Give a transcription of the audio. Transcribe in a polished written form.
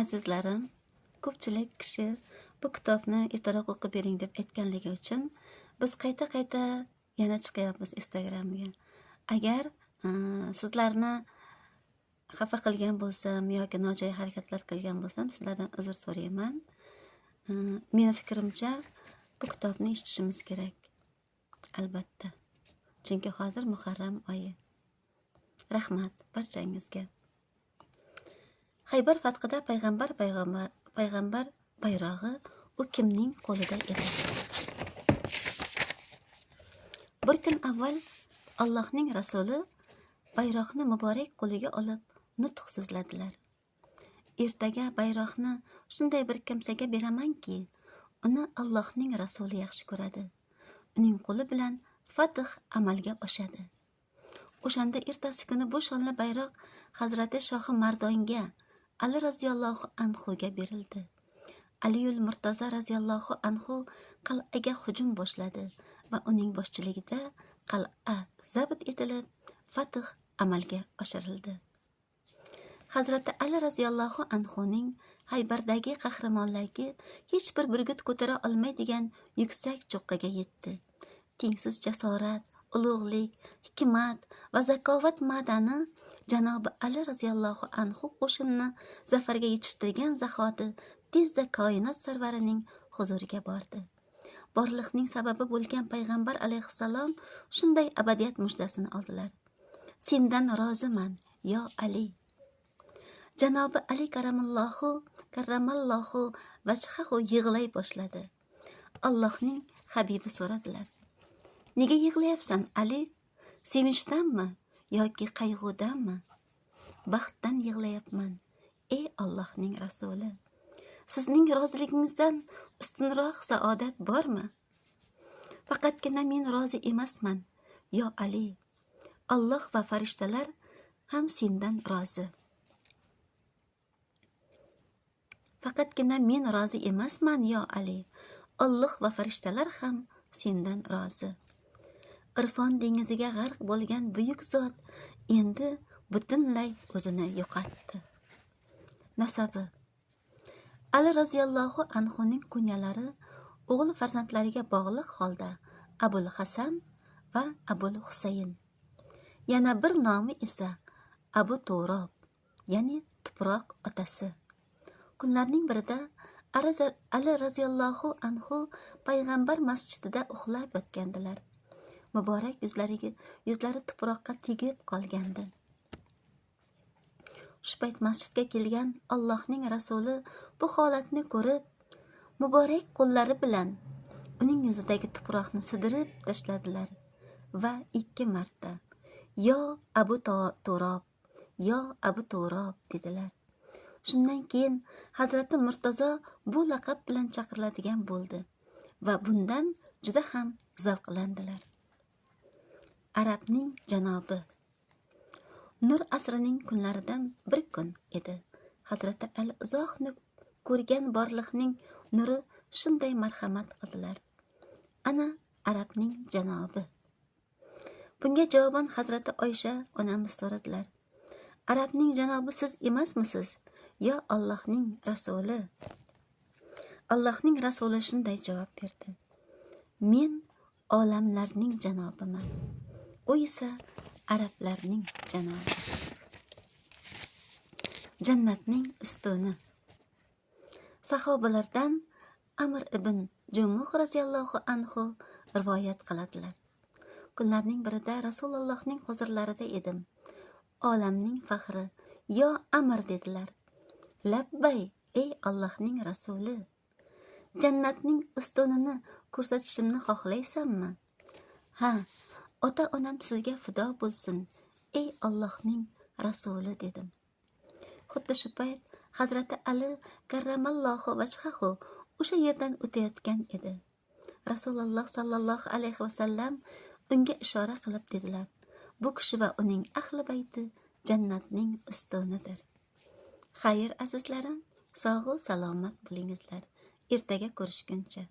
Azizlarim, ko'pchilik kishi bu kitobni ertaroq o'qib bering deb aytganligi uchun biz qayta yana chiqyapmiz Instagramga. Agar sizlarni xafa qilgan bo'lsam yoki nojo'ya harakatlar qilgan bo'lsam, sizlardan uzr so'rayman. Meni fikrimcha bu kitobni eshitishimiz kerak. Albatta. Chunki hozir Muharram oyi. Rahmat barchangizga. Xaybar fathida payg'ambar bayrog'i u kimning qo'lida edi? Bir kun avval Allohning rasuli bayroqni muborak qo'liga olib nutq so'zladilar. Ertaga bayroqni shunday bir kimsaga beramanki, uni Allohning rasuli yaxshi ko'radi. Uning qo'li bilan fath amalga oshadi. O'shanda ertasi kuni bu shonli bayroq Hazrati Shohi Mardonga Ali raziyallohu anhuga berildi. Aliyul Murtazo raziyallohu anhu qal'aga hujum boshladi va uning boshchiligida qal'a zabt etilib, fath amalga oshirildi. Hazrati Ali raziyallohu anhuning Haybardagi qahramonligi hech bir burgut ko'tara olmaydigan yuksak cho'qqiga yetdi. Tengsiz jasorat, ulug'lik, hikmat va zakovat madani Janobi Ali raziyallohu anhu qo'shinni zafarga yetishtirgan zahoti tezda koinot sarvarining huzuriga bordi. Borliqning sababi bo'lgan payg'ambar alayhissalom shunday abadiyat mujdasini oldilar. Sendan roziman, yo Ali. Janobi Ali karamallohu vajhahu yig'lay boshladi. Allohning habibi so'radilar: "Nega yig'layapsan, Ali? Sevinchdanmi yoki qayg'udanmi?" "Baxtdan yig'layapman, ey Allohning rasuli. Sizning roziligingizdan ustunroq saodat bormi?" "Faqatgina men rozi emasman, yo Ali. Alloh va farishtalar ham sendan rozi." "Faqatgina men rozi emasman, yo Ali. Alloh va farishtalar ham sendan rozi." Irfon dengiziga g'arq bo'lgan buyuk zot endi butunlay o'zini yo'qotdi. Nasabi: Ali raziyallohu anhuning kunyalari o'g'il farzandlariga bog'liq holda Abul Hasan va Abul Husayn. Yana bir nomi esa Abu Turob, ya'ni tuproq otasi. Kunlarning birida Ali raziyallohu anhu payg'ambar masjidida uxlab yotgandilar. Muborak yuzlari tuproqqa tegib qolgandi. Shu payt masjidga kelgan Allohning rasuli bu holatni ko'rib, muborak qo'llari bilan uning yuzidagi tuproqni sidirib tashladilar va 2 marta "Yo Abu Turob, yo Abu Turob" dedilar. Shundan keyin Hazrati Murtazo bu laqab bilan chaqiriladigan bo'ldi va bundan juda ham zavqlandilar. Arabning janobi. Nur asrining kunlaridan bir kun edi. Hazrati Ali uzoqni ko'rgan borliqning nuri shunday marhamat qildilar. Ana Arabning janobi. Bunga javoban Hazrati Oysha onamiz so'radilar: "Arabning janobi siz emasmisiz, yo Allohning rasuli?" Allohning rasuli shunday javob berdi: "Men olamlarning janobiman. U esa arablarning janobi." Jannatning ustuni. Sahobalardan Amr ibn Jumuh raziyallohu anhu rivoyat qiladilar. Kunlarning birida Rasulullohning huzurlarida edim. Olamning faxri, yo Amr dedilar. "Labbay, ey Allohning rasuli. Jannatning ustunini ko'rsatishimni xohlaysanmi?" "Ha, ota-onam sizga fido bo'lsin, ey Allohning rasuli" dedim. Xuddi shu payt Hazrati Ali karramallohu vajhahu o'sha yerdan o'tayotgan edi. Rasululloh sallallohu alayhi vasallam unga ishora qilib dedilar: "Bu kishi va uning ahli bayti jannatning ustunidir." Xayr azizlarim, sog' va salomat bo'lingizlar. Ertaga ko'rishguncha.